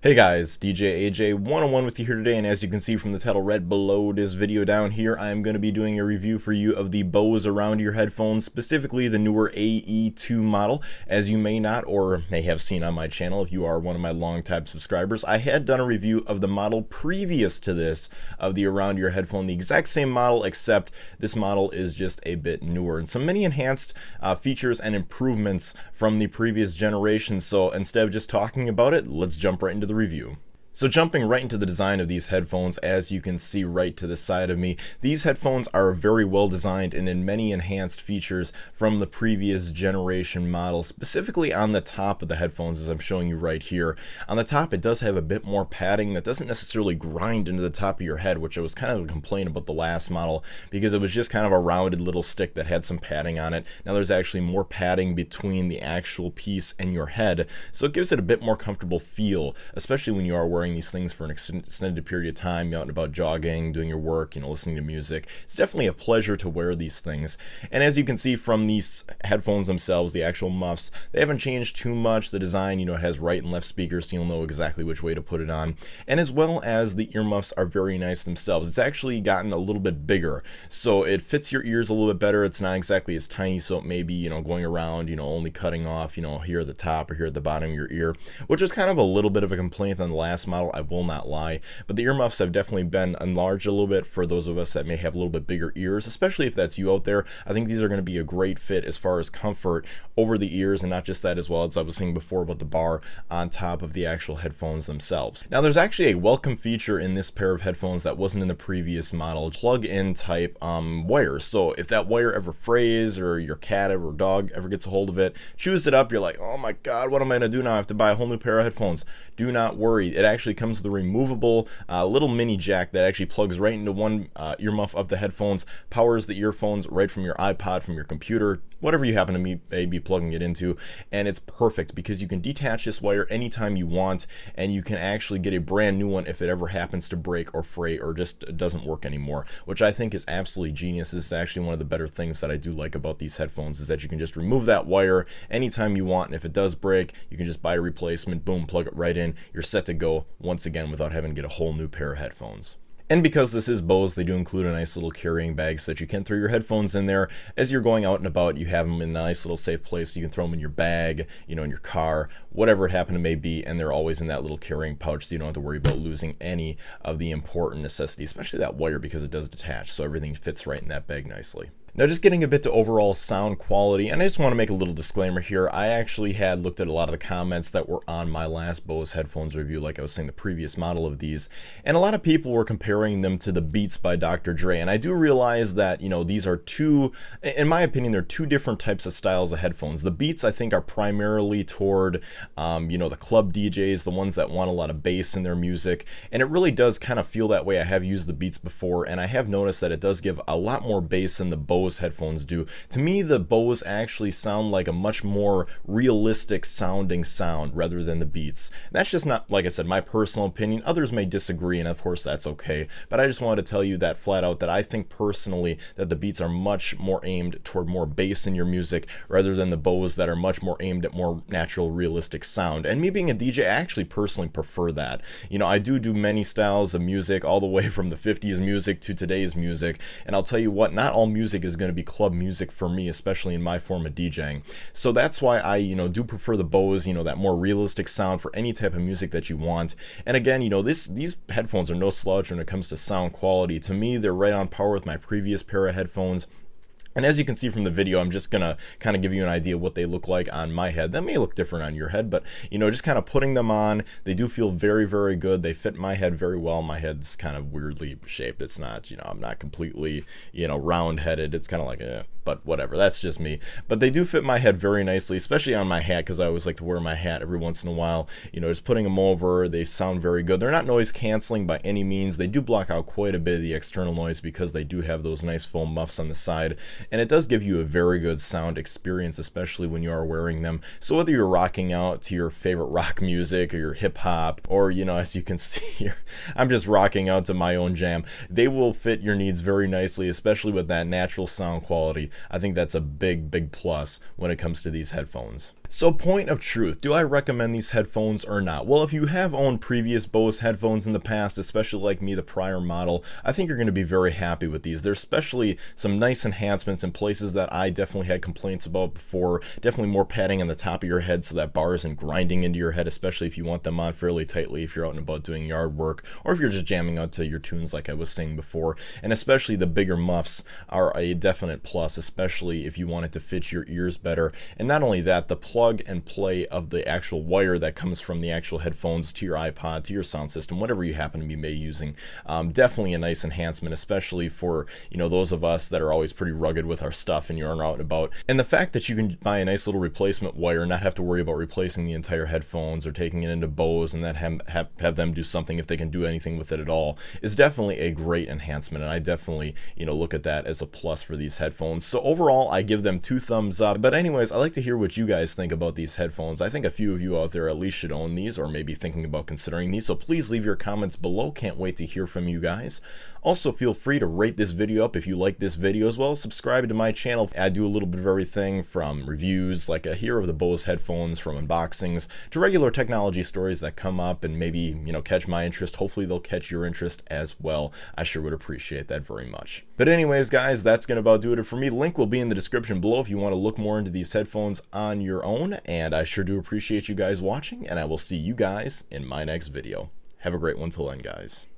Hey guys, DJ AJ 101 with you here today, and as you can see from the title right below this video down here, I'm going to be doing a review for you of the Bose around ear headphones, specifically the newer AE2 model. As you may not or may have seen on my channel, if you are one of my long-time subscribers, I had done a review of the model previous to this of the around ear headphone, the exact same model, except this model is just a bit newer and some many enhanced features and improvements from the previous generation. So instead of just talking about it, let's jump right into the review. So jumping right into the design of these headphones, as you can see right to the side of me, these headphones are very well designed and in many enhanced features from the previous generation model, specifically on the top of the headphones as I'm showing you right here. On the top it does have a bit more padding that doesn't necessarily grind into the top of your head, which I was kind of a complaint about the last model because it was just kind of a rounded little stick that had some padding on it. Now there's actually more padding between the actual piece and your head, so it gives it a bit more comfortable feel, especially when you are wearing these things for an extended period of time, you're out and about jogging, doing your work, listening to music. It's definitely a pleasure to wear these things. And as you can see from these headphones themselves, the actual muffs, they haven't changed too much. The design, it has right and left speakers, so you'll know exactly which way to put it on. And as well as the earmuffs are very nice themselves. It's actually gotten a little bit bigger, so it fits your ears a little bit better. It's not exactly as tiny, so it may be, going around, only cutting off, here at the top or here at the bottom of your ear, which is kind of a little bit of a complaint on the last model, I will not lie. But the earmuffs have definitely been enlarged a little bit for those of us that may have a little bit bigger ears, especially if that's you out there. I think these are going to be a great fit as far as comfort over the ears, and not just that, as well as I was saying before about the bar on top of the actual headphones themselves. Now there's actually a welcome feature in this pair of headphones that wasn't in the previous model, plug-in type wires. So if that wire ever frays or your cat or dog ever gets a hold of it, chews it up, you're like, oh my god, what am I going to do now? I have to buy a whole new pair of headphones. Do not worry, it actually comes with a removable little mini jack that actually plugs right into one earmuff of the headphones, powers the earphones right from your iPod, from your computer, whatever you happen to be plugging it into, and it's perfect because you can detach this wire anytime you want, and you can actually get a brand new one if it ever happens to break or fray or just doesn't work anymore, which I think is absolutely genius. This is actually one of the better things that I do like about these headphones, is that you can just remove that wire anytime you want, and if it does break, you can just buy a replacement, boom, plug it right in, you're set to go once again without having to get a whole new pair of headphones. And because this is Bose, they do include a nice little carrying bag so that you can throw your headphones in there as you're going out and about. You have them in a nice little safe place. You can throw them in your bag, in your car, whatever it happen to may be, and they're always in that little carrying pouch, so you don't have to worry about losing any of the important necessities, especially that wire, because it does detach, so everything fits right in that bag nicely. Now just getting a bit to overall sound quality, and I just want to make a little disclaimer here. I actually had looked at a lot of the comments that were on my last Bose headphones review, like I was saying, the previous model of these, and a lot of people were comparing them to the Beats by Dr. Dre, and I do realize that, these are two, in my opinion, they're two different types of styles of headphones. The Beats, I think, are primarily toward, the club DJs, the ones that want a lot of bass in their music, and it really does kind of feel that way. I have used the Beats before, and I have noticed that it does give a lot more bass than the Bose headphones do. To me, the Bose actually sound like a much more realistic sounding sound rather than the Beats. That's just not, like I said, my personal opinion. Others may disagree, and of course that's okay, but I just wanted to tell you that flat out, that I think personally that the Beats are much more aimed toward more bass in your music rather than the Bose that are much more aimed at more natural, realistic sound. And me being a DJ, I actually personally prefer that. I do many styles of music, all the way from the 50s music to today's music, and I'll tell you what, not all music is going to be club music for me, especially in my form of DJing. So that's why I do prefer the Bose, that more realistic sound for any type of music that you want. And again, these headphones are no slouch when it comes to sound quality. To me, they're right on par with my previous pair of headphones. And as you can see from the video, I'm just gonna kind of give you an idea of what they look like on my head. That may look different on your head, but just kind of putting them on, they do feel very, very good. They fit my head very well. My head's kind of weirdly shaped. It's not, I'm not completely, round-headed. It's kind of like but whatever, that's just me. But they do fit my head very nicely, especially on my hat, because I always like to wear my hat every once in a while. Just putting them over, they sound very good. They're not noise canceling by any means. They do block out quite a bit of the external noise because they do have those nice foam muffs on the side, and it does give you a very good sound experience, especially when you are wearing them. So whether you're rocking out to your favorite rock music or your hip hop, or as you can see here, I'm just rocking out to my own jam, they will fit your needs very nicely, especially with that natural sound quality. I think that's a big plus when it comes to these headphones. So point of truth, do I recommend these headphones or not? Well, if you have owned previous Bose headphones in the past, especially like me, the prior model, I think you're going to be very happy with these. There's especially some nice enhancements in places that I definitely had complaints about before. Definitely more padding on the top of your head so that bar isn't grinding into your head, especially if you want them on fairly tightly if you're out and about doing yard work, or if you're just jamming out to your tunes like I was saying before. And especially the bigger muffs are a definite plus, especially if you want it to fit your ears better. And not only that, the plug and play of the actual wire that comes from the actual headphones to your iPod, to your sound system, whatever you happen to be using, definitely a nice enhancement, especially for, you know, those of us that are always pretty rugged with our stuff and you're out and about. And the fact that you can buy a nice little replacement wire, not have to worry about replacing the entire headphones or taking it into Bose and then have them do something if they can do anything with it at all, is definitely a great enhancement. And I definitely, you know, look at that as a plus for these headphones. So overall, I give them 2 thumbs up. But anyways, I like to hear what you guys think about these headphones. I think a few of you out there at least should own these, or maybe thinking about considering these. So please leave your comments below. Can't wait to hear from you guys. Also, feel free to rate this video up if you like this video as well. Subscribe to my channel. I do a little bit of everything from reviews, like a here of the Bose headphones, from unboxings to regular technology stories that come up and maybe, you know, catch my interest. Hopefully they'll catch your interest as well. I sure would appreciate that very much. But anyways, guys, that's gonna about do it for me. Link will be in the description below if you want to look more into these headphones on your own. And I sure do appreciate you guys watching, and I will see you guys in my next video. Have a great one till then, guys.